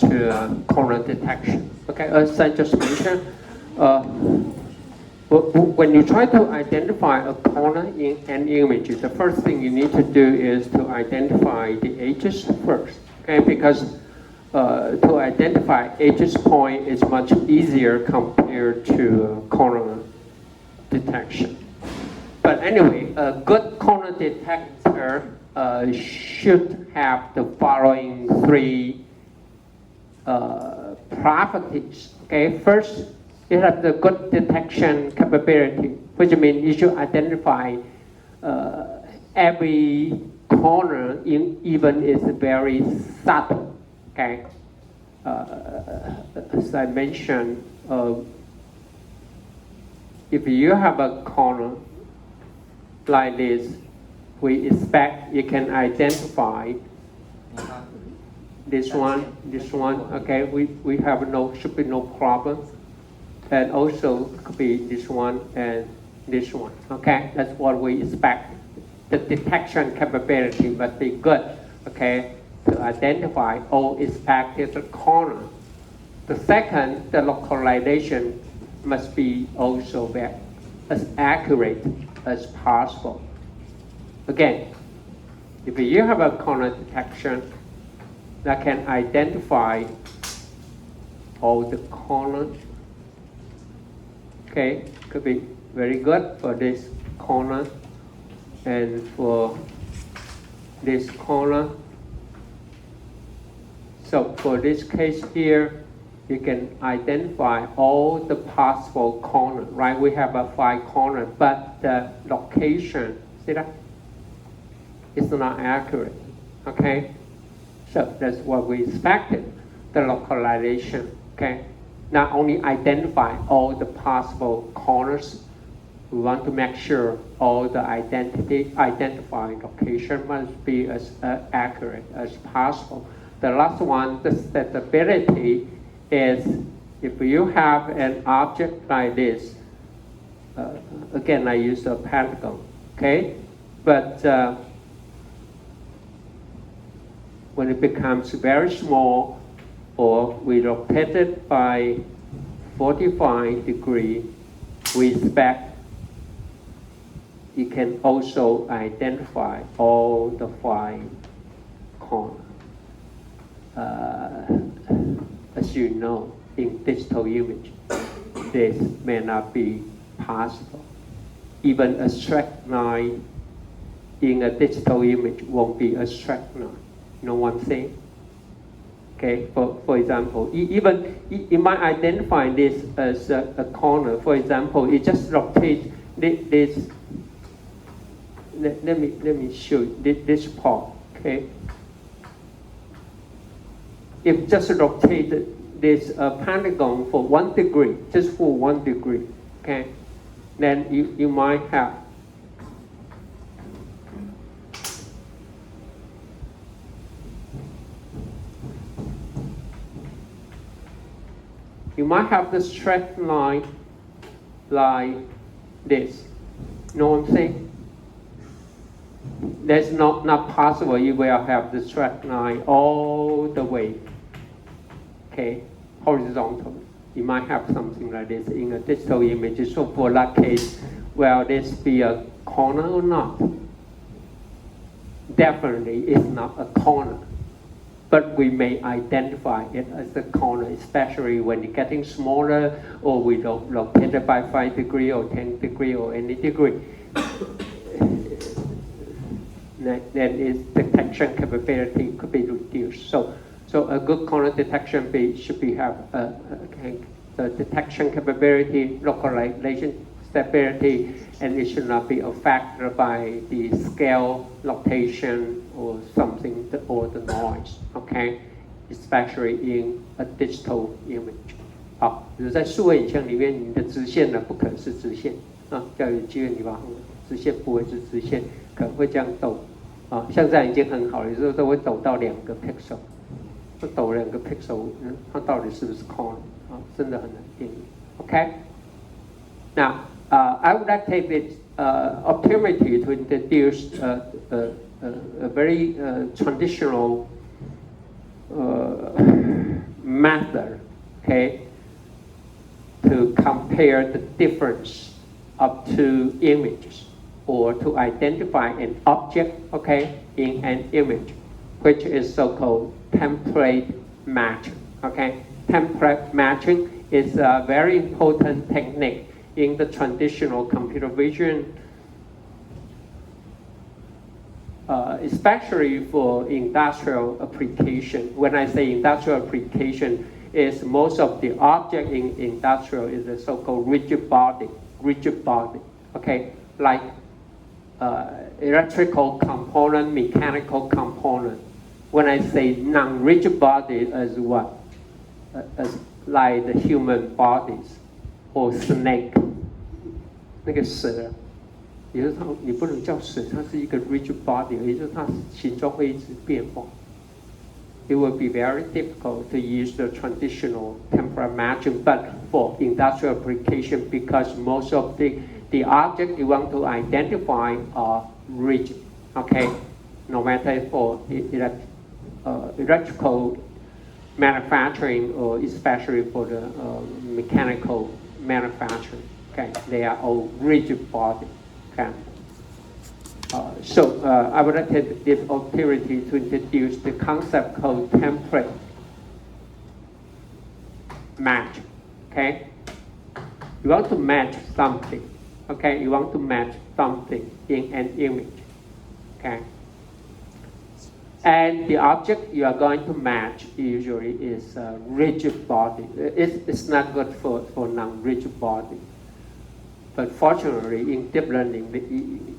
to corner detection. Okay, as I just mentioned, when you try to identify a corner in an image, the first thing you need to do is to identify the edges first. Okay, because to identify edges point is much easier compared to corner detection. But anyway, a good corner detector should have the following three properties. Okay, first, it has the good detection capability, which means it should identify every corner, even if it's very subtle. Okay, as I mentioned, if you have a corner like this, we expect you can identify this one. Okay, we have should be no problem, and also could be this one and this one. Okay, that's what we expect. The detection capability must be good. Okay, to identify all expected corners. The second, the localization must be also as accurate as possible. Again, if you have a corner detection that can identify all the corners, okay, could be very good for this corner and for this corner. So for this case here, you can identify all the possible corners, right? We have 5 corners, but the location, see that? It's not accurate, okay? So that's what we expected, the localization, okay? Not only identify all the possible corners, we want to make sure all the identified location must be as accurate as possible. The last one, the stability, is if you have an object like this, again I use a pentagon, okay? But when it becomes very small, or we rotate it by 45 degrees, we expect you can also identify all the 5 corners. As you know, in digital image, this may not be possible. Even a straight line in a digital image won't be a straight line. You know what I'm saying? Okay, for example, even you might identify this as a corner. For example, you just rotate this. Let me show you this part. Okay. If just rotate this pentagon for 1 degree, just for 1 degree, okay, then you might have the straight line like this. You know what I'm saying? That's not possible. You will have the straight line all the way, okay, horizontal. You might have something like this in a digital image. So for that case, will this be a corner or not? Definitely it's not a corner, but we may identify it as a corner, especially when it's getting smaller, or we don't rotate it by 5 degrees or 10 degrees or any degree. Then its detection capability could be reduced. So a good corner detection should have the detection capability, localization stability, and it should not be affected by the scale, location, or something, or the noise. Okay, especially in a digital image. 好，比如在数位影像里面，你的直线呢不可能是直线啊，要有机会你把直线不会是直线，可能会这样抖。啊，像这样已经很好了，有时候都会抖到2个 pixel， 抖2个 pixel， 它到底是不是 corner 啊？真的很难定义。Okay. Now, I would like to take this opportunity to introduce a very traditional method, okay, to compare the difference of two images or to identify an object, okay, in an image, which is so-called template matching, okay. Template matching is a very important technique in the traditional computer vision, especially for industrial application. When I say industrial application, is most of the object in industrial is a so-called rigid body, okay, like electrical component, mechanical component. When I say non-rigid body, as what? As like the human bodies or snake， 那个蛇，也就是它，你不能叫蛇，它是一个 rigid body， 也就是它形状会一直变化。It would be very difficult to use the traditional temporal matching, but for industrial application, because most of the object you want to identify are rigid, okay? No matter for electrical manufacturing or especially for the mechanical manufacturing, okay? They are all rigid body, okay? So I would like to take this opportunity to introduce the concept called template match, okay? You want to match something, okay? You want to match something in an image, okay? And the object you are going to match usually is a rigid body. It's not good for non-rigid body. But fortunately, in deep learning,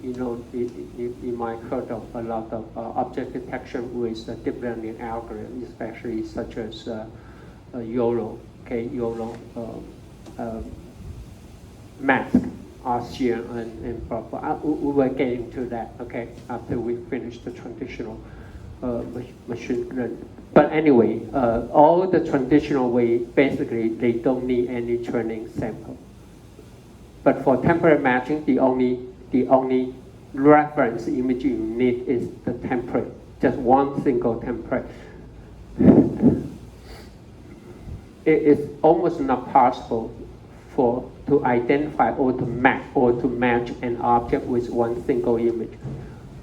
you might heard of a lot of object detection with deep learning algorithms, especially such as YOLO, okay, YOLO mask, Gaussian, and blah, blah. We will get into that, okay, after we finish the traditional machine learning. But anyway, all the traditional way, basically, they don't need any training sample. But for template matching, the only reference image you need is the template, just one single template. It is almost not possible to identify or to match an object with one single image.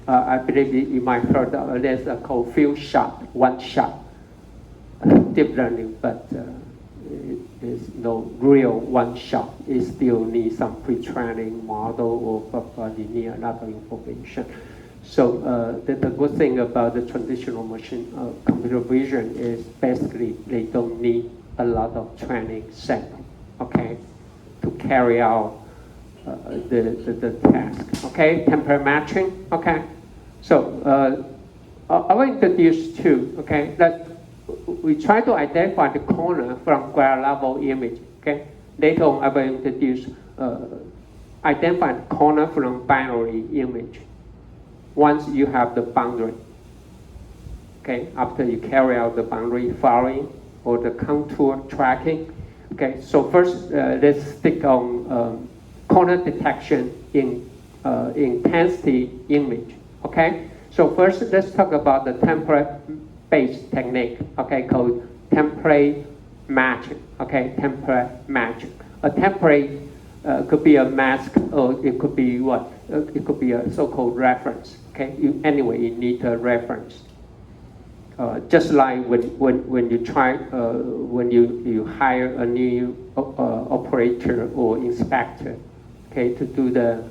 I believe you might heard of there's a called few shot, one shot deep learning, but it is no real one shot. It still needs some pre-training model or you need a lot of information. So the good thing about the traditional machine computer vision is basically they don't need a lot of training sample, okay, to carry out the task. Okay, template matching. Okay, so I will introduce two. Okay, we try to identify the corner from ground level image. Okay, later on I will introduce identify the corner from binary image. Once you have the boundary, okay, after you carry out the boundary following or the contour tracking. Okay, so first let's stick on corner detection in intensity image. Okay, so first let's talk about the template-based technique. Okay, called template matching. Okay, template matching. A template could be a mask, or it could be what? It could be a so-called reference. Okay, anyway, you need a reference. Just like when you try when you hire a new operator or inspector, okay, to do the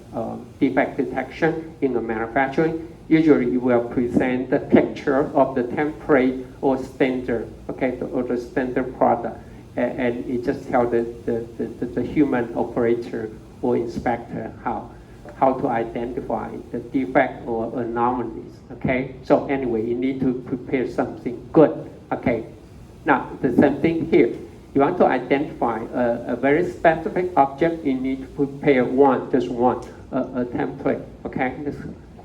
defect detection in the manufacturing, usually you will present the picture of the template or standard, okay, or the standard product, and it just tells the human operator or inspector how to identify the defect or anomalies, okay? So anyway, you need to prepare something good, okay? Now, the same thing here. You want to identify a very specific object, you need to prepare just one, a template, okay?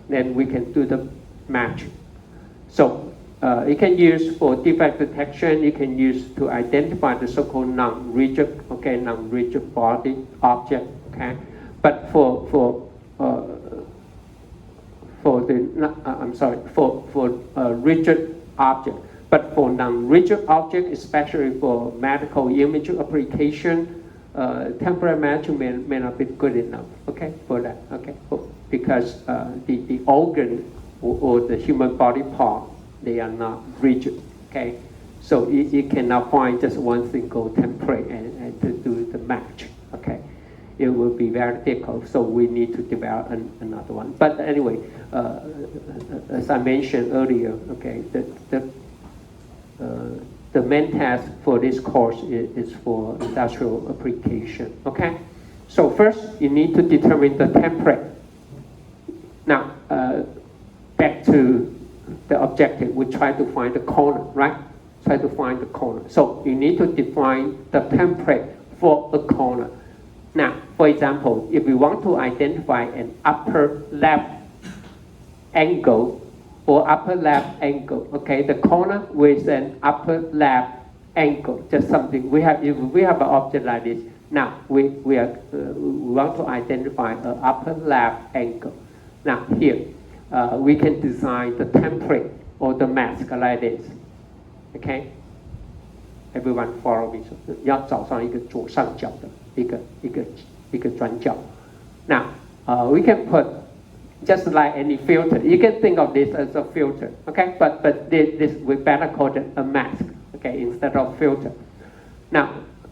Then we can do the match. So you can use for defect detection, you can use to identify the so-called non-rigid, okay, non-rigid body object, okay? But for rigid object, But for non-rigid object, especially for medical imaging application, temporary matching may not be good enough, okay, for that, okay, because the organ or the human body part, they are not rigid, okay? So you cannot find just one single template and to do the match, okay? It will be very difficult, so we need to develop another one. But anyway, as I mentioned earlier, okay, the main task for this course is for industrial application, okay? So first, you need to determine the template. Now, back to the objective, we try to find the corner, right? Try to find the corner. So you need to define the template for a corner. Now, for example, if we want to identify an upper left angle or upper left angle, okay, the corner with an upper left angle, just something we have. If we have an object like this, now we want to identify an upper left angle. Now here, we can design the template or the mask like this. Okay, everyone follow me. 要找上一个左上角的一个转角。Now, we can put just like any filter. You can think of this as a filter, okay? But this we better call it a mask, okay, instead of filter. Now,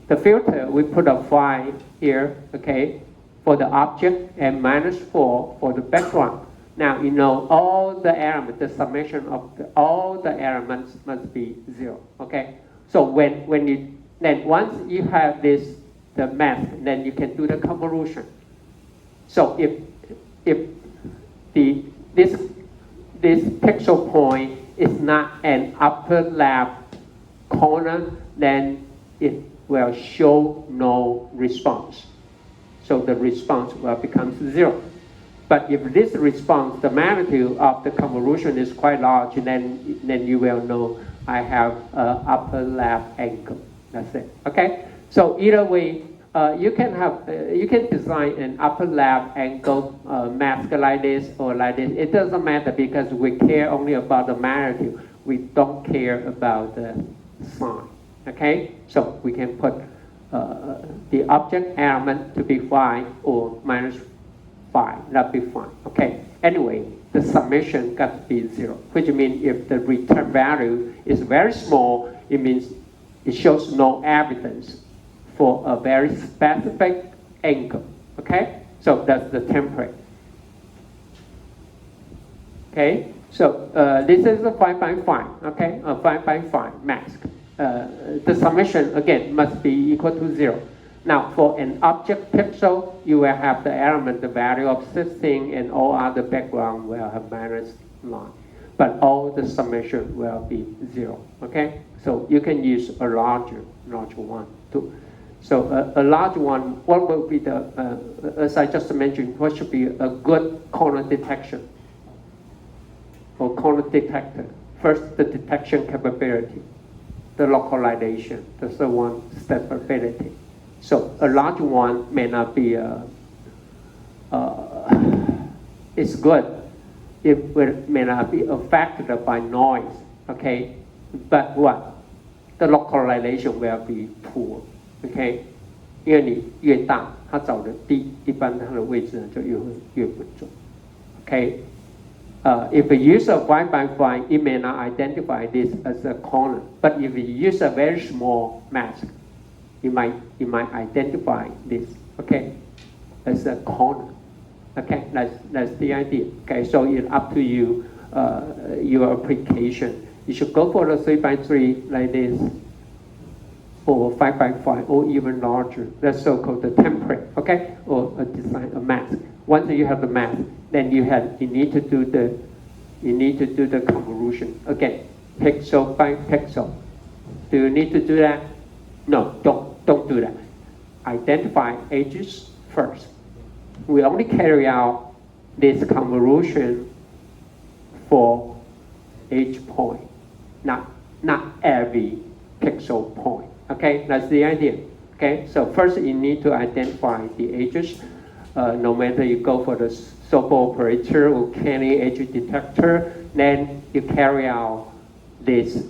the filter we put a 5 here, okay, for the object and -4 for the background. Now you know all the elements, the summation of all the elements must be 0. Okay, so when you then once you have this the mask, then you can do the convolution. So if this pixel point is not an upper left corner, then it will show no response. So the response will become 0. But if this response, the magnitude of the convolution is quite large, then you will know I have an upper left angle. That's it. Okay. So either way, you can design an upper left angle mask like this or like this. It doesn't matter because we care only about the magnitude. We don't care about the sign. Okay. So we can put the object element to be 5 or -5, that'd be fine. Okay. Anyway, the summation got to be 0, which means if the return value is very small, it means it shows no evidence for a very specific angle. Okay. So that's the template. Okay. So this is a 5 by 5. Okay. A 5 by 5 mask. The summation again must be equal to 0. Now, for an object pixel, you will have the element, the value of 16, and all other background will have -9. But all the summation will be 0. Okay, so you can use a larger one too. So a large one, what will be the, as I just mentioned, what should be a good corner detection or corner detector? First, the detection capability, the localization, the third one, stability. So a large one may not be, it's good. It may not be affected by noise, okay? But what? The localization will be poor, okay? 因为你越大，它找的低，一般它的位置呢就越不准 ，okay? If you use a 5 by 5, it may not identify this as a corner. But if you use a very small mask, you might identify this, okay, as a corner. Okay, that's the idea. Okay, so it's up to you, your application. You should go for the 3 by 3 like this, or 5 by 5, or even larger. That's so-called the template. Okay, or a design, a mask. Once you have the mask, then you need to do the convolution again, pixel by pixel. Do you need to do that? No, don't do that. Identify edges first. We only carry out this convolution for edge point, not every pixel point. Okay, that's the idea. Okay, so first you need to identify the edges. No matter you go for the SOPO operator or Canny edge detector, then you carry out this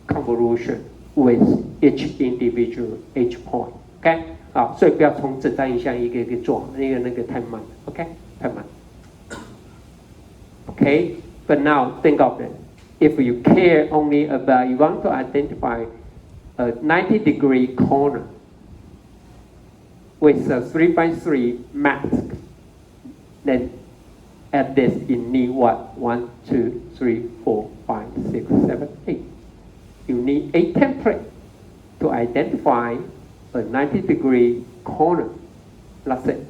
convolution with each individual edge point. OK， 好，所以不要从子弹影像一个一个做，那个太慢 ，OK， 太慢。Okay, but now think of it. If you care only about, you want to identify a 90-degree corner with a 3x3 mask, then at this you need what? 1, 2, 3, 4, 5, 6, 7, 8. You need 8 templates to identify a 90-degree corner. That's it.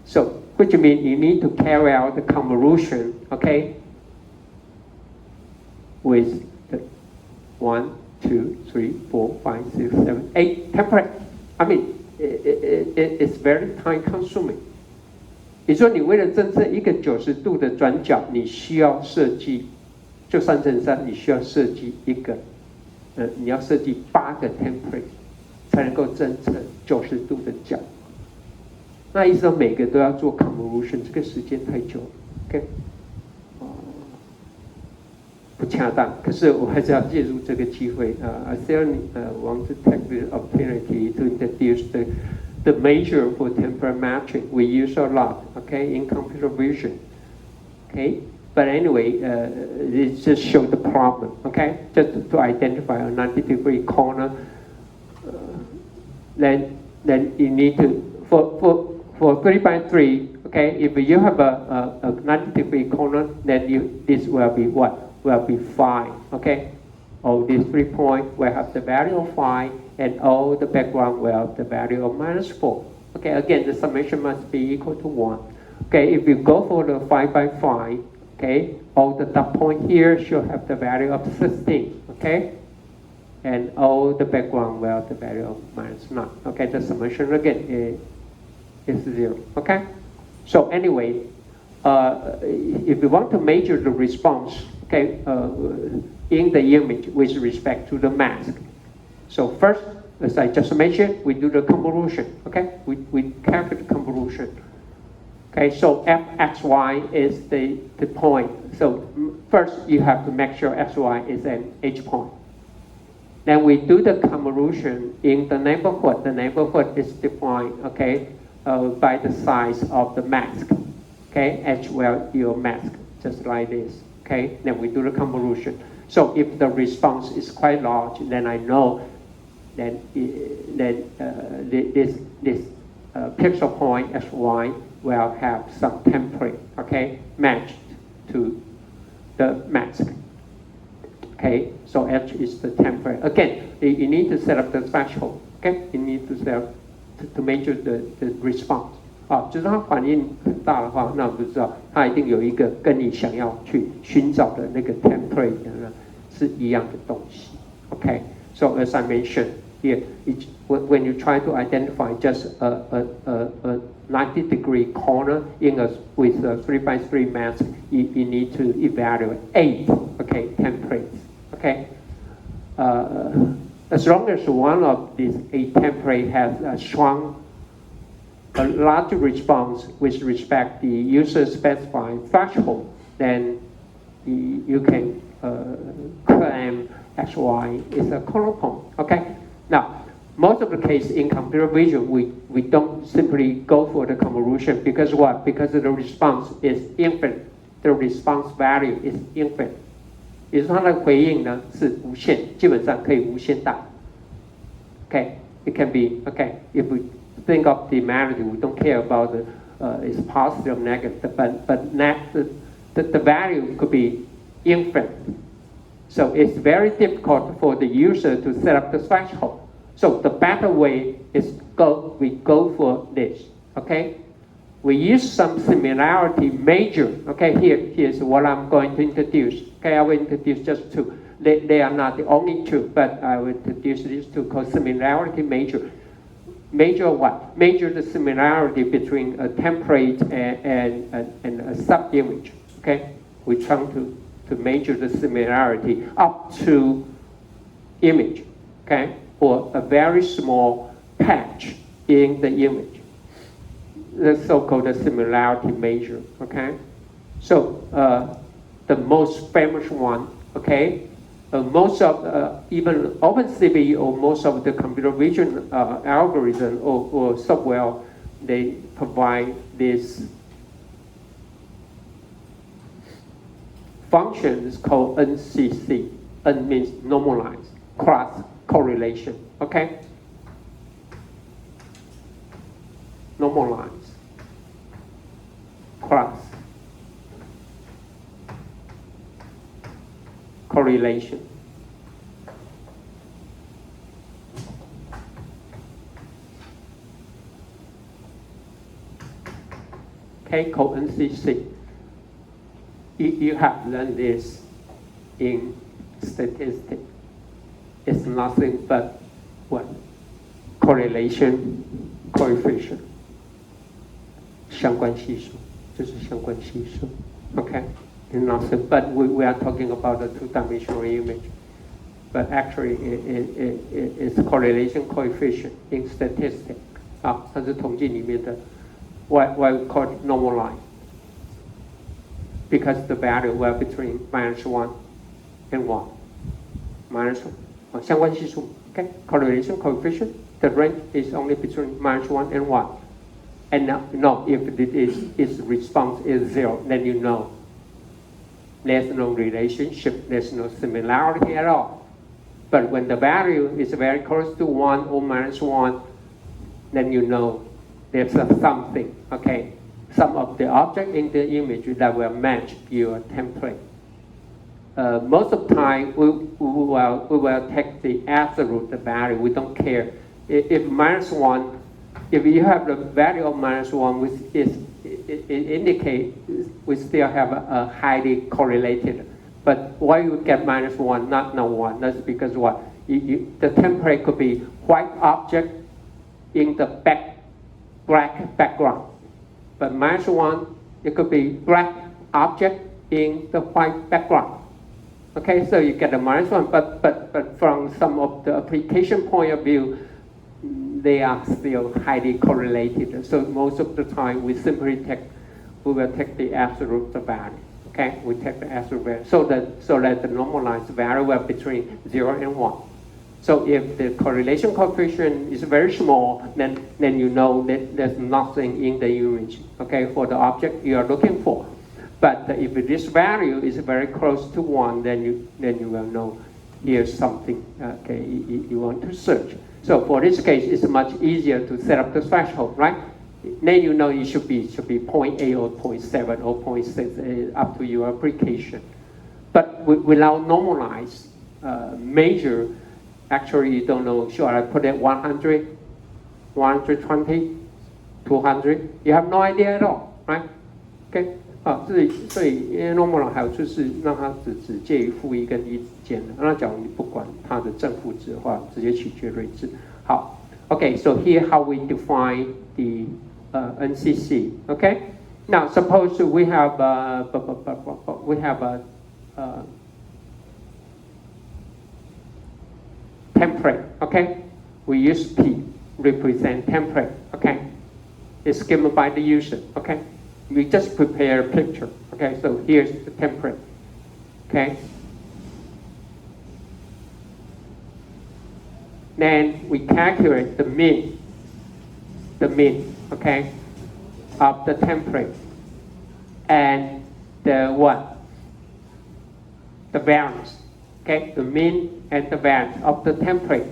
So, which means you need to carry out the convolution, okay, with the 1, 2, 3, 4, 5, 6, 7, 8 template. I mean, it's very time consuming. 也就是说，你为了真正一个90度的转角，你需要设计，就3乘3，你需要设计一个，你要设计8个 template 才能够真正90度的角。那意思说每个都要做 convolution， 这个时间太久了 ，OK， 不恰当。可是我还是要借助这个机会I still want to take the opportunity to introduce the measure for temporal matching we use a lot, okay, in computer vision, okay. But anyway, it just shows the problem, okay. Just to identify a 90-degree corner, then you need to for 3x3, okay, if you have a 90-degree corner, then this will be what? Will be 5, okay? All these 3 points will have the value of 5, and all the background will have the value of -4. Okay, again, the summation must be equal to 1. Okay, if you go for the 5x5, okay, all the dot point here should have the value of 16, okay? And all the background will have the value of -9. Okay, the summation again is 0. Okay, so anyway, if you want to measure the response, okay, in the image with respect to the mask, so first, as I just mentioned, we do the convolution. Okay, we calculate the convolution. Okay, so fxy is the point. So first, you have to make sure xy is an edge point. Then we do the convolution in the neighborhood. The neighborhood is defined, okay, by the size of the mask. Okay, h will your mask, just like this. Okay, then we do the convolution. So if the response is quite large, then I know then this pixel point xy will have some template, okay, matched to the mask. Okay, so h is the template. Again, you need to set up the threshold. Okay, you need to set up to measure the response. 就是它反应很大的话，那我们就知道它一定有一个跟你想要去寻找的那个 template 是一样的东西。Okay, so as I mentioned here, when you try to identify just a 90-degree corner with a 3x3 mask, you need to evaluate 8, okay, templates. Okay, as long as one of these 8 templates has a large response with respect to the user-specified threshold, then you can claim xy is a corner point. Okay. Now, most of the case in computer vision, we don't simply go for the convolution because what? Because the response is infinite. The response value is infinite. 也就是它的回应呢是无限，基本上可以无限大。Okay, it can be okay if we think of the humanity, we don't care about it's positive or negative, but the value could be infinite. So it's very difficult for the user to set up the threshold. So the better way is we go for this. Okay, we use some similarity measure. Okay, here's what I'm going to introduce. Okay, I will introduce just 2. They are not the only 2, but I will introduce these 2 called similarity measure. Measure what? Measure the similarity between a template and a sub-image. Okay, we try to measure the similarity up to image. Okay, or a very small patch in the image. The so-called similarity measure. Okay, so the most famous one, okay, most of even OpenCV or most of the computer vision algorithm or software, they provide this function is called NCC. N means normalize, cross correlation. Okay, normalize, cross correlation. Okay, called NCC. You have learned this in statistics. It's nothing but what? Correlation coefficient. 相关系数，就是相关系数。Okay, it's nothing. But we are talking about a two-dimensional image. But actually, it's correlation coefficient in statistics. 啊，它是统计里面的 why we call it normal line. Because the value were between -1 and 1. -1 相关系数 okay, correlation coefficient, the range is only between -1 and 1. And now if its response is 0, then you know there's no relationship, there's no similarity at all. But when the value is very close to 1 or -1, then you know there's something, okay? Some of the object in the image that will match your template. Most of the time, we will take the absolute value. We don't care. If -1, if you have the value of -1, which it indicates we still have a highly correlated. But why you get -1, not 1? That's because what? The template could be white object in the black background. But -1, it could be black object in the white background. Okay, so you get a -1, but from some of the application point of view, they are still highly correlated. So most of the time, we will take the absolute value. Okay, we take the absolute value so that the normalized value will between 0 and 1. So if the correlation coefficient is very small, then you know that there's nothing in the image, okay, for the object you are looking for. But if this value is very close to 1, then you will know here's something, okay, you want to search. So for this case, it's much easier to set up the threshold, right? Then you know it should be 0.8 or 0.7 or 0.6, up to your application. But without normalized measure, actually, you don't know, should I put it 100, 120, 200? You have no idea at all, right? Okay? 所以 normal 还有就是让它只介于负1跟1之间的。那假如你不管它的正负值的话，直接取决睿智。好 ，Okay, so here how we define the NCC. Okay, now suppose we have a template, okay? We use P, represent template, okay? It's given by the user, okay? We just prepare a picture, okay? So here's the template, okay? Then we calculate the mean, okay, of the template. And the what? The variance, okay? The mean and the variance of the template,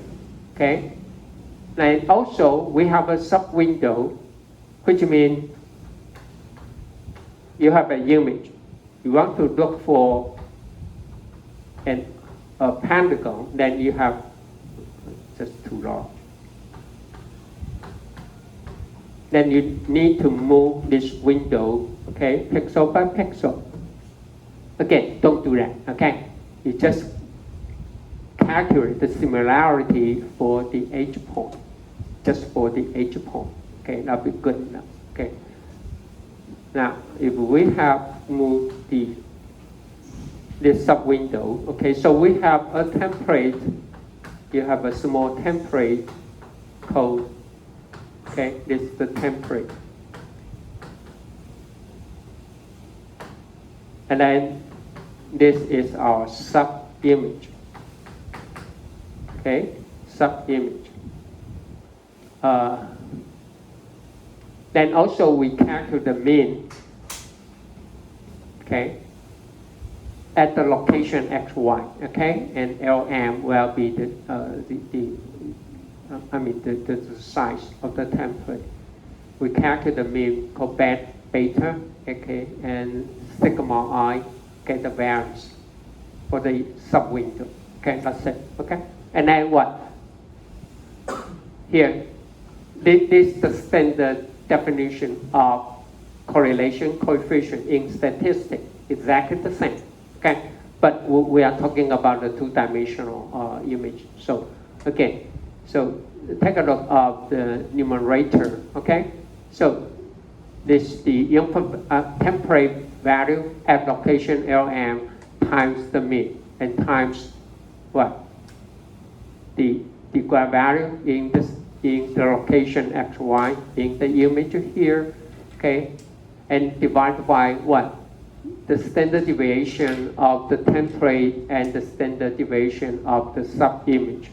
okay? And also we have a sub-window, which means you have an image. You want to look for a pentagon, then you have just too large. Then you need to move this window, okay, pixel by pixel. Again, don't do that, okay? You just calculate the similarity for the edge point, just for the edge point, okay? That'll be good enough, okay? Now, if we have moved this sub-window, okay, so we have a template. You have a small template code, okay? This is the template. And then this is our sub-image, okay, sub-image. Then also we calculate the mean, okay, at the location xy, okay, and Lm will be the size of the template. We calculate the mean called beta, okay, and sigma I get the variance for the sub-window. Okay, that's it. Okay, and then what? Here, this is the standard definition of correlation coefficient in statistics. Exactly the same. Okay, but we are talking about the two-dimensional image. So again, so take a look at the numerator. Okay, so this the temporary value at location Lm times the mean and times what? The graph value in the location xy in the image here, okay, and divided by what? The standard deviation of the template and the standard deviation of the sub-image.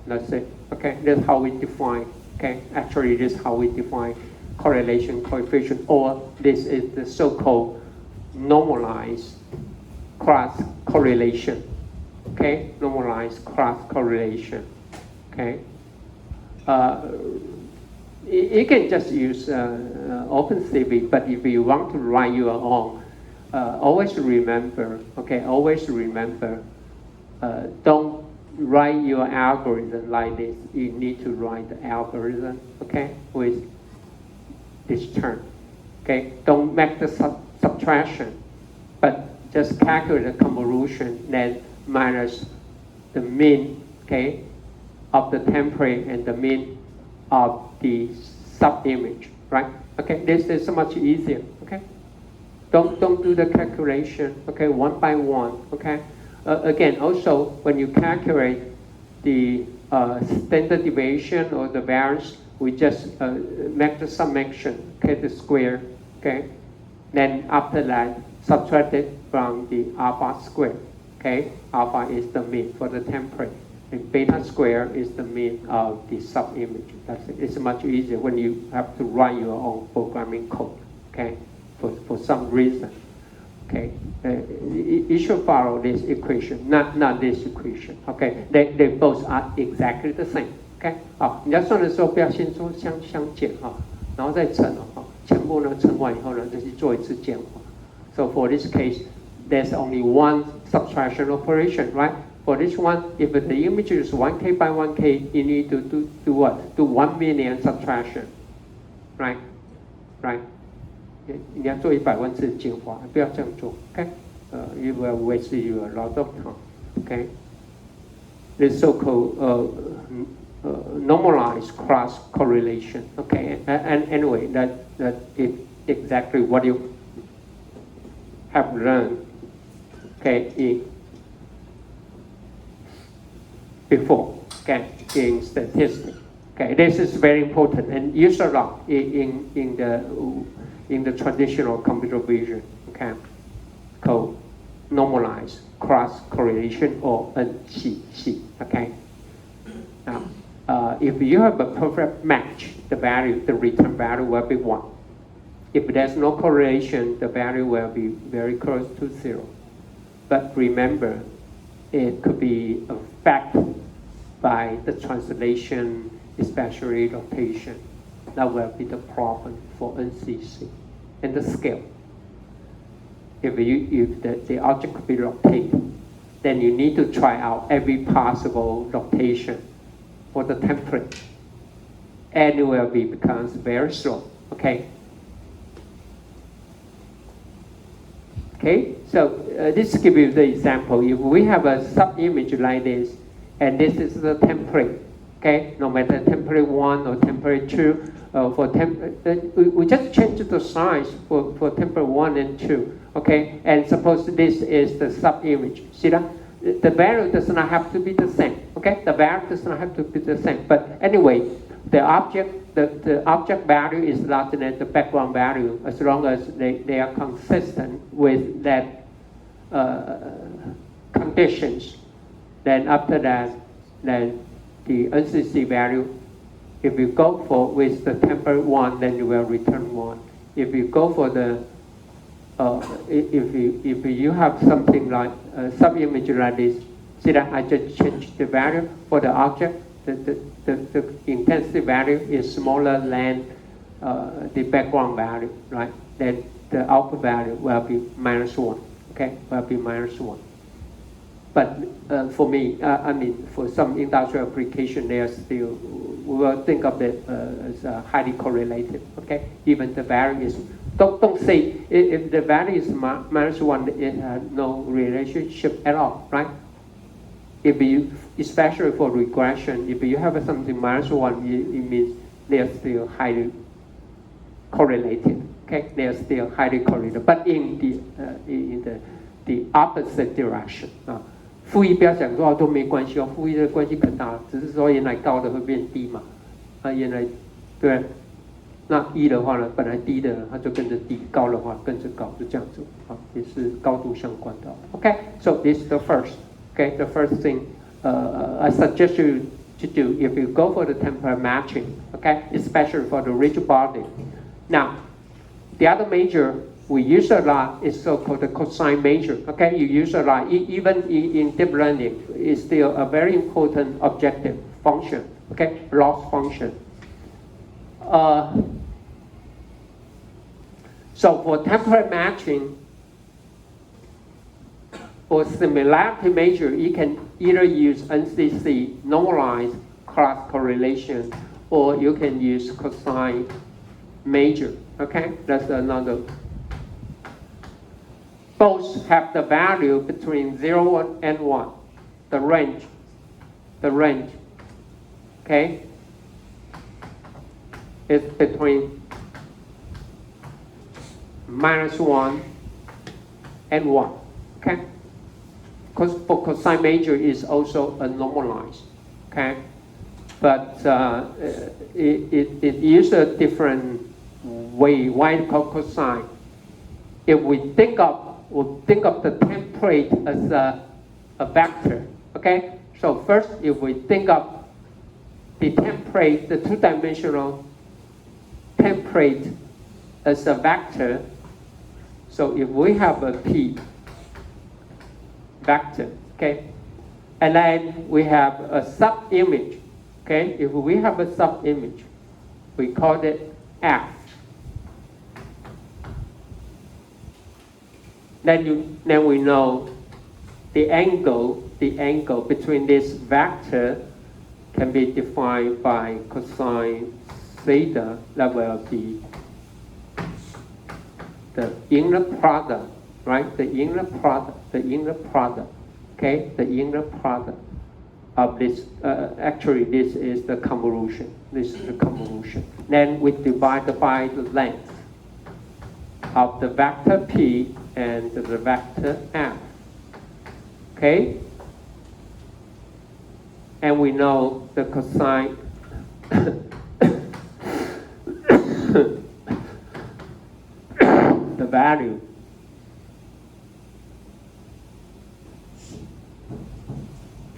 That's it. Okay, that's how we define. Okay, actually, this is how we define correlation coefficient, or this is the so-called normalized cross correlation. Okay, normalized cross correlation. Okay, you can just use OpenCV, but if you want to write your own, always remember. Okay, always remember. Don't write your algorithm like this. You need to write the algorithm. Okay, with this term. Okay, don't make the subtraction, but just calculate the convolution, then minus the mean, okay, of the template and the mean of the sub-image, right? Okay, this is so much easier. Okay, don't do the calculation. Okay, one by one. Okay, again, also when you calculate the standard deviation or the variance, we just make the summation, okay, the square, okay, then after that subtract it from the alpha square. Okay, alpha is the mean for the template, and beta square is the mean of the sub-image. That's it. It's much easier when you have to write your own programming code. Okay, for some reason. Okay, you should follow this equation, not this equation. Okay, they both are exactly the same. OK， 好，你在算的时候不要先做相减哈，然后再乘哦，全部呢乘完以后呢，再去做一次减化。So for this case, there's only one subtraction operation, right? For this one, if the image is 1K by 1K, you need to do what? Do 1 million subtraction, right? Right? 你要做100万次减化，不要这样做 ，OK？ You will waste you a lot of time, OK? This so-called normalized cross correlation. Okay, and anyway, that is exactly what you have learned. Okay, before. Okay, in statistics. Okay, this is very important and used a lot in the traditional computer vision. Okay, called normalized cross correlation or NCC. Okay. Now, if you have a perfect match, the return value will be 1. If there's no correlation, the value will be very close to 0. But remember, it could be affected by the translation, especially rotation. That will be the problem for NCC and the scale. If the object could be rotated, then you need to try out every possible rotation for the template, and it will becomes very slow. Okay. Okay. So this gives you the example. If we have a sub-image like this, and this is the template. Okay. No matter template 1 or template 2, we just change the size for template 1 and 2. Okay. And suppose this is the sub-image. See that? The value does not have to be the same. Okay, the value does not have to be the same. But anyway, the object value is larger than the background value as long as they are consistent with that conditions. Then after that, then the NCC value, if you go for with the tempered one, then you will return 1. If you go for the, if you have something like a sub-image like this, see that I just changed the value for the object. The intensity value is smaller than the background value, right? Then the output value will be -1, okay? Will be -1. But for me, I mean, for some industrial application, they are still, we will think of it as highly correlated, okay? Even the value is, don't say, if the value is -1, it has no relationship at all, right? If you, especially for regression, if you have something -1, it means they are still highly correlated, okay? They are still highly correlated, but in the opposite direction. 负一不要讲说都没关系哦，负一的关系可大，只是说原来高的会变低嘛，原来对，那一的话呢，本来低的它就跟着低，高的话跟着高，就这样子，也是高度相关的。Okay, so this is the first. Okay, the first thing I suggest you to do if you go for the temporal matching. Okay, especially for the rigid body. Now, the other measure we use a lot is so-called the cosine measure. Okay, you use a lot, even in deep learning, it's still a very important objective function. Okay, loss function. So for temporal matching or similarity measure, you can either use NCC, normalized cross correlation, or you can use cosine measure. Okay, that's another. Both have the value between 0 and 1, the range, okay, is between -1 and 1, okay? Because for cosine measure is also a normalized, okay? But it uses a different way. Why called cosine? If we think of the template as a vector, okay? So first, if we think of the template, the two-dimensional template as a vector, so if we have a P vector, okay? And then we have a sub-image, okay? If we have a sub-image, we call it F. Then we know the angle between this vector can be defined by cosine theta. That will be the inner product, right? The inner product, okay? The inner product of this, actually this is the convolution. This is the convolution. Then we divide by the length of the vector P and the vector F, okay? And we know the cosine the value.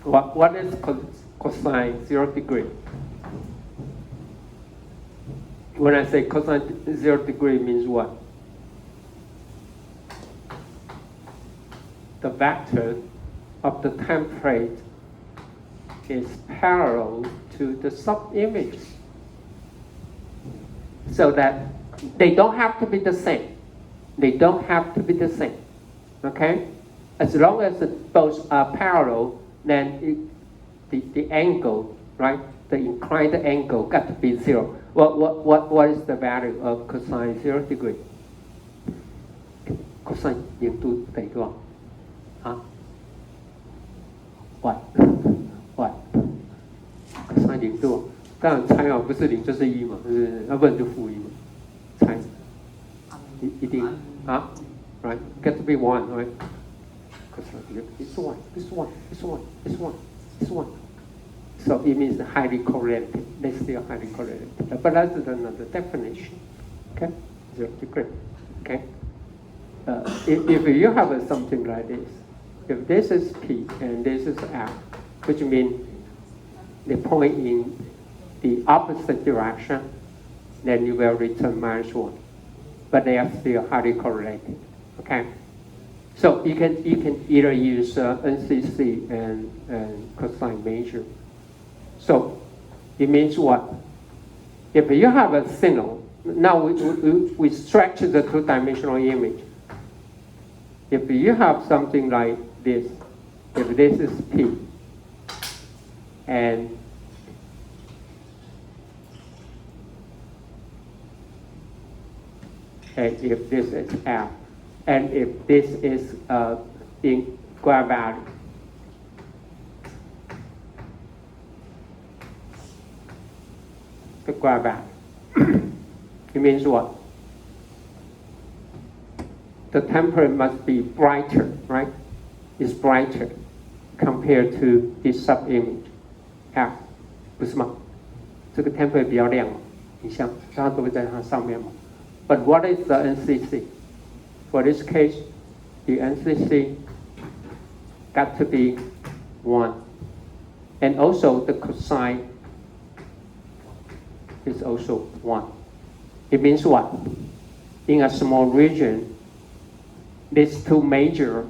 What is cosine 0 degree? When I say cosine 0 degree means what? The vector of the template is parallel to the sub-image, so that they don't have to be the same. They don't have to be the same, okay? As long as both are parallel, then the angle, right? The inclined angle got to be 0. What is the value of cosine 0 degree? Cosine 0度等于多少？啊 ？What？ cosine 0度，当然猜啊，不是0就是1嘛，要不然就负1嘛，猜，一定啊 ，right? Got to be 1, right? It's 1, it's 1, it's 1, it's 1, it's 1. So it means highly correlated. They're still highly correlated. But that's another definition. Okay? 0 degree. Okay? If you have something like this, if this is P and this is F, which means they point in the opposite direction, then you will return -1. But they are still highly correlated. Okay? So you can either use NCC and cosine measure. So it means what? If you have a signal, now we stretch the two-dimensional image. If you have something like this, if this is P, and if this is F, and if this is in gravity, the gravity, it means what? The temperature must be brighter, right? It's brighter compared to this sub-image F， 不是吗？这个 temperature 比较亮嘛，你像它都会在它上面嘛。But what is the NCC? For this case, the NCC got to be 1. And also the cosine is also 1. It means what? In a small region, these two measures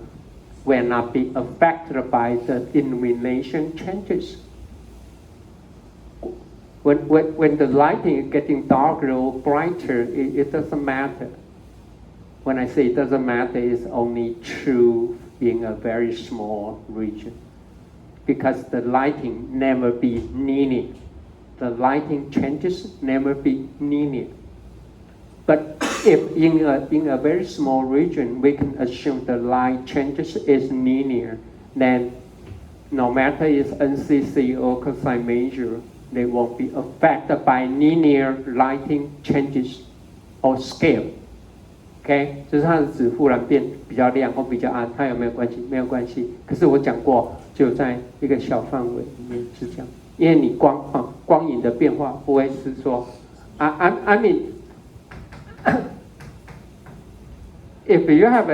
will not be affected by the illumination changes. When the lighting is getting darker or brighter, it doesn't matter. When I say it doesn't matter, it's only true in a very small region. Because the lighting never be linear. The lighting changes never be linear. But if in a very small region, we can assume the light changes is linear, then no matter it's NCC or cosine measure, they won't be affected by linear lighting changes or scale. OK， 就是它的指忽然变比较亮或比较暗，它有没有关系？没有关系。可是我讲过，就在一个小范围里面是这样，因为你光影的变化不会是说，I mean if you have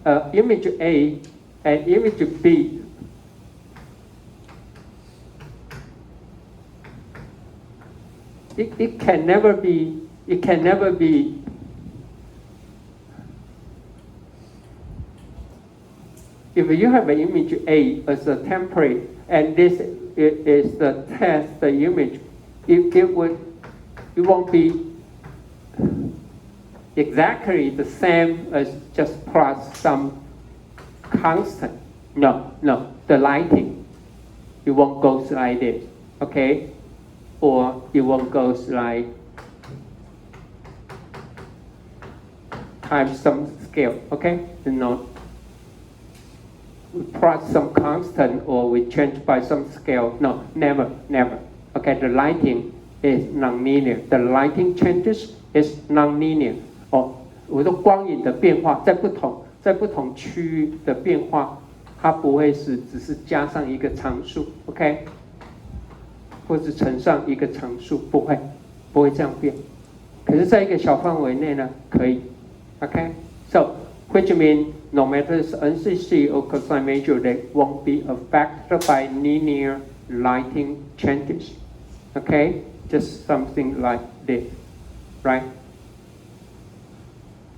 a image A and image B, it can never be. If you have an image A as a template and this is the test the image, it won't be exactly the same as just plus some constant. No, the lighting, it won't go like this, okay? Or it won't go like times some scale, okay? We plus some constant or we change by some scale. No, never. Okay, the lighting is nonlinear. The lighting changes is nonlinear. 我说光影的变化在不同区域的变化，它不会是只是加上一个常数 ，OK， 或是乘上一个常数，不会这样变。可是在一个小范围内呢，可以 ，OK，so which means no matter it's NCC or cosine measure, they won't be affected by linear lighting changes. Okay, just something like this, right?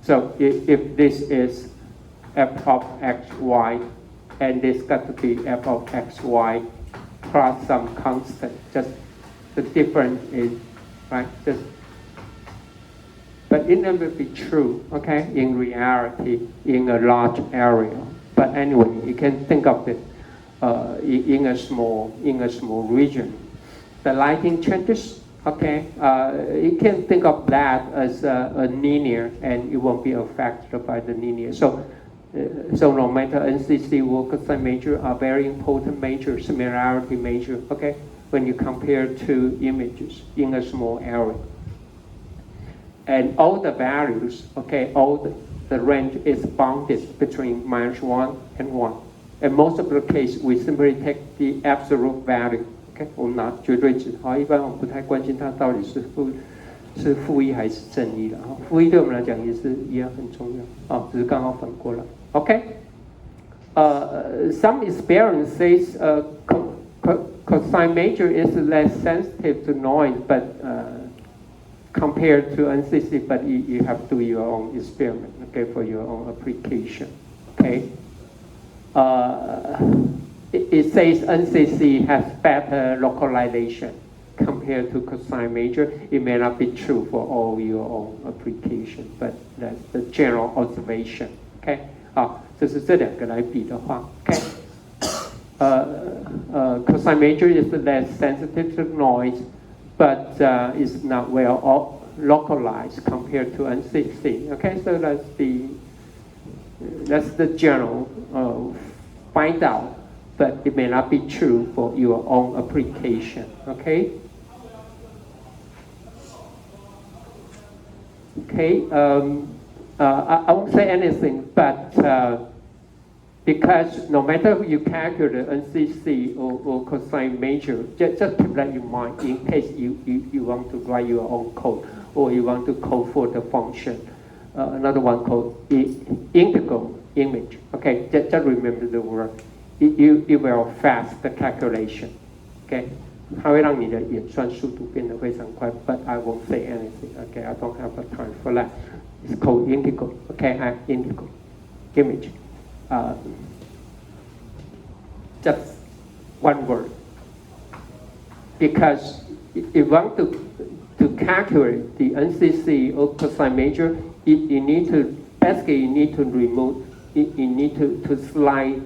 So if this is f of x, y, and this got to be f of x, y plus some constant, just the difference is, right? But it never be true, okay, in reality, in a large area. But anyway, you can think of it in a small region. The lighting changes, okay, you can think of that as a linear, and it won't be affected by the linear. So no matter NCC or cosine measure are very important measure, similarity measure, okay, when you compare two images in a small area. And all the values, okay, all the range is bounded between -1 and 1. And most of the case, we simply take the absolute value. Okay, 我们拿绝对值。好，一般我们不太关心它到底是负一还是正一了。负一对我们来讲也是一样很重要。只是刚好反过来。Okay. Some experience says cosine major is less sensitive to noise, but compared to NCC, but you have to do your own experiment, okay, for your own application, okay. It says NCC has better localization compared to cosine major. It may not be true for all your own application, but that's the general observation, okay. 就是这两个来比的话 ，okay. Cosine major is less sensitive to noise, but is not well localized compared to NCC. Okay, so that's the general find out, but it may not be true for your own application. Okay. Okay. I won't say anything, but because no matter you calculate NCC or cosine major, just keep that in mind in case you want to write your own code or you want to code for the function. Another one called integral image. Okay, just remember the word. It will fast the calculation. Okay, 它会让你的演算速度变得非常快。But I won't say anything. Okay, I don't have a time for that. It's called integral. Okay, integral image. Just one word. Because if you want to calculate the NCC or cosine major, you need to basically you need to remove. You need to slide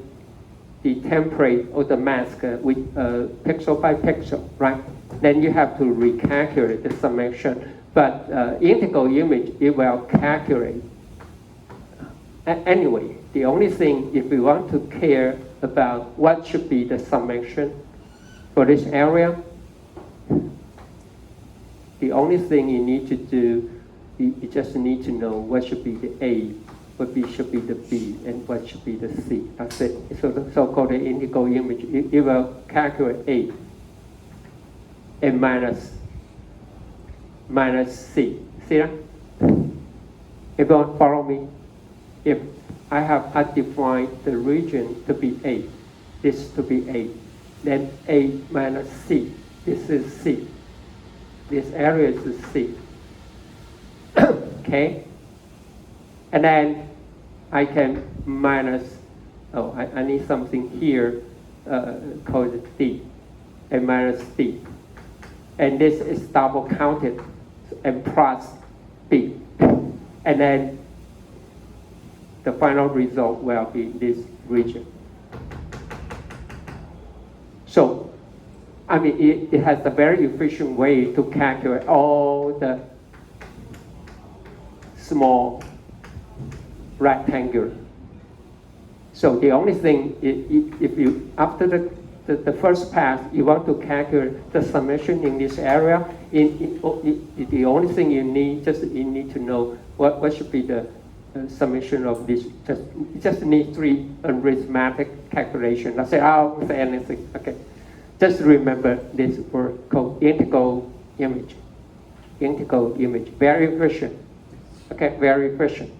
the template or the mask with pixel by pixel, right? Then you have to recalculate the summation. But integral image, it will calculate. Anyway, the only thing, if we want to care about what should be the summation for this area, the only thing you need to do, you just need to know what should be the A, what should be the B, and what should be the C. That's it. So the so-called integral image, it will calculate A and minus C. See that? Everyone follow me? If I define the region to be A, this to be A, then A minus C, this is C. This area is C. Okay? And then I can minus, I need something here called D, and minus D. And this is double counted, and plus B. And then the final result will be this region. So, I mean, it has a very efficient way to calculate all the small rectangle. So the only thing, if you, after the first pass, you want to calculate the summation in this area, the only thing you need to know what should be the summation of this. You just need 3 arithmetic calculations. I say, I won't say anything. Okay, just remember this word called integral image. Integral image, very efficient. Okay, very efficient.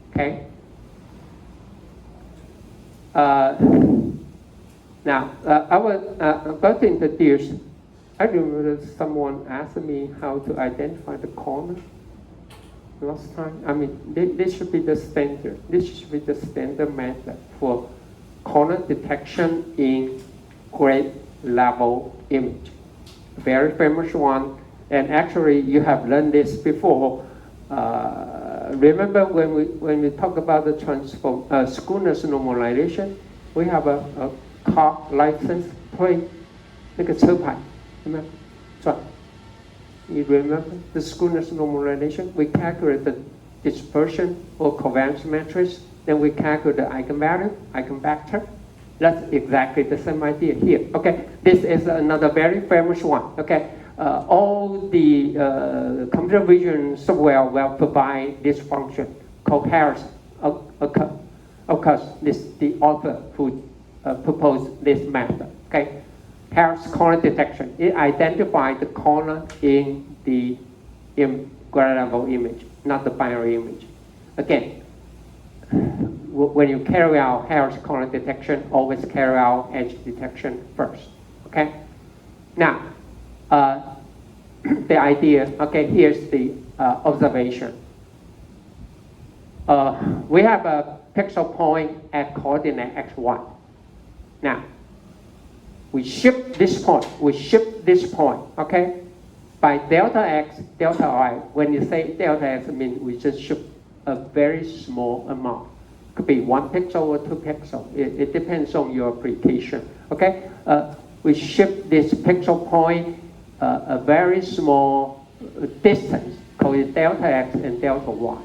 Okay. Now, I was about to introduce. I remember someone asked me how to identify the corner last time. I mean, this should be the standard. This should be the standard method for corner detection in grade level image. Very famous one. And actually, you have learned this before. Remember when we talk about the Schooner's normalization, we have a car license plate, 那个车牌，有没有？是吧？ You remember the Schooner's normalization? We calculate the dispersion or covariance matrix, then we calculate the eigenvalue, eigenvector. That's exactly the same idea here. Okay, this is another very famous one. Okay. All the computer vision software will provide this function called Harris. Of course, the author who proposed this method. Okay, Harris corner detection. It identifies the corner in the grade level image, not the binary image. Again, when you carry out Harris corner detection, always carry out edge detection first. Okay. Now, the idea. Okay, here's the observation. We have a pixel point at coordinate x1. Now, we shift this point. We shift this point. Okay, by delta x, delta y. When you say delta x, it means we just shift a very small amount. Could be 1 pixel or 2 pixels. It depends on your application. Okay, we shift this pixel point a very small distance, called it delta x and delta y.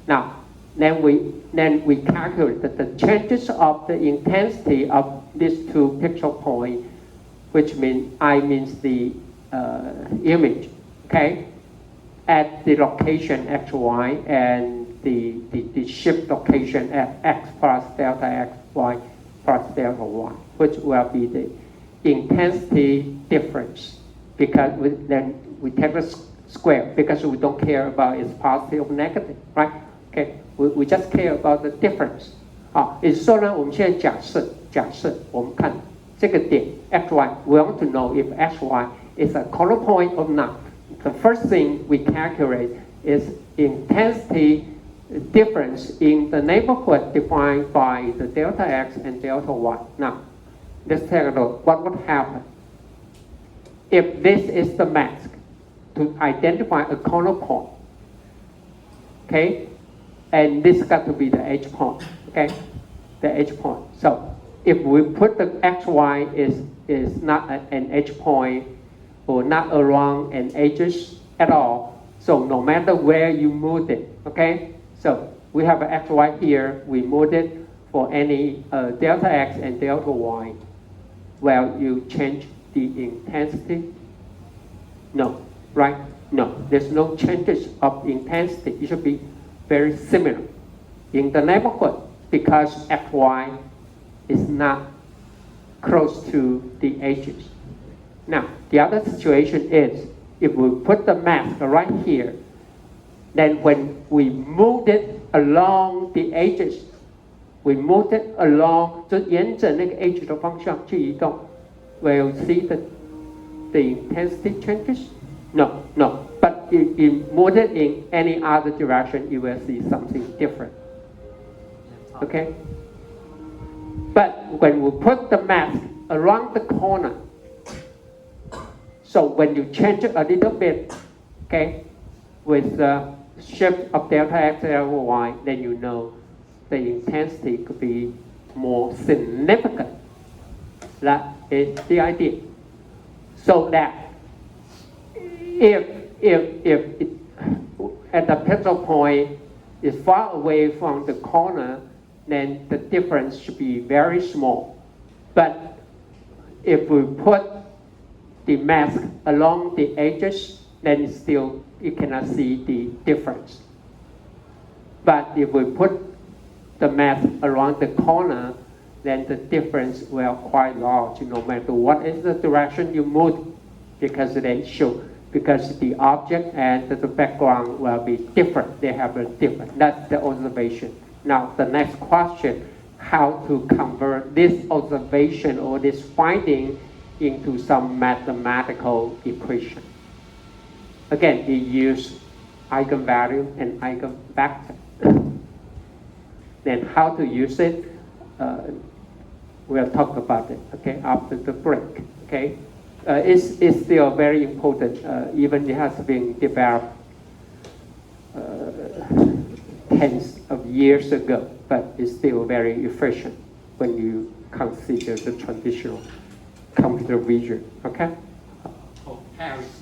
Now, then we calculate the changes of the intensity of these 2 pixel points, which means the image, okay, at the location x, y, and the shift location at x plus delta x, y plus delta y, which will be the intensity difference, because then we take the square, because we don't care about its positive or negative, right? Okay, we just care about the difference. 也就是说呢，我们现在假设我们看这个点 x y，we want to know if x y is a corner point or not. The first thing we calculate is intensity difference in the neighborhood defined by the delta x and delta y. Now, let's take a look. What would happen if this is the mask to identify a corner point? Okay, and this got to be the edge point. Okay, the edge point. So if we put the xy is not an edge point or not around an edges at all, so no matter where you move it, okay? So we have an xy here, we move it for any delta x and delta y. Well, you change the intensity? No, right? No, there's no changes of intensity. It should be very similar in the neighborhood because xy is not close to the edges. Now, the other situation is if we put the mask right here, then when we move it along the edges, we move it along 就沿着那个 edge 的方向去移动 will you see the intensity changes? No. But if you move it in any other direction, you will see something different. Okay? But when we put the mask around the corner, so when you change it a little bit, okay, with the shift of delta x, delta y, then you know the intensity could be more significant. That is the idea. So that if it, at the pixel point is far away from the corner, then the difference should be very small. But if we put the mask along the edges, then still you cannot see the difference. But if we put the mask around the corner, then the difference will quite large, no matter what is the direction you move, because the object and the background will be different. They have a different. That's the observation. Now the next question, how to convert this observation or this finding into some mathematical equation. Again, we use eigenvalue and eigenvector. Then how to use it, we'll talk about it, okay, after the break, okay? It's still very important, even it has been developed tens of years ago, but it's still very efficient when you consider the traditional computer vision, okay? Oh, Harris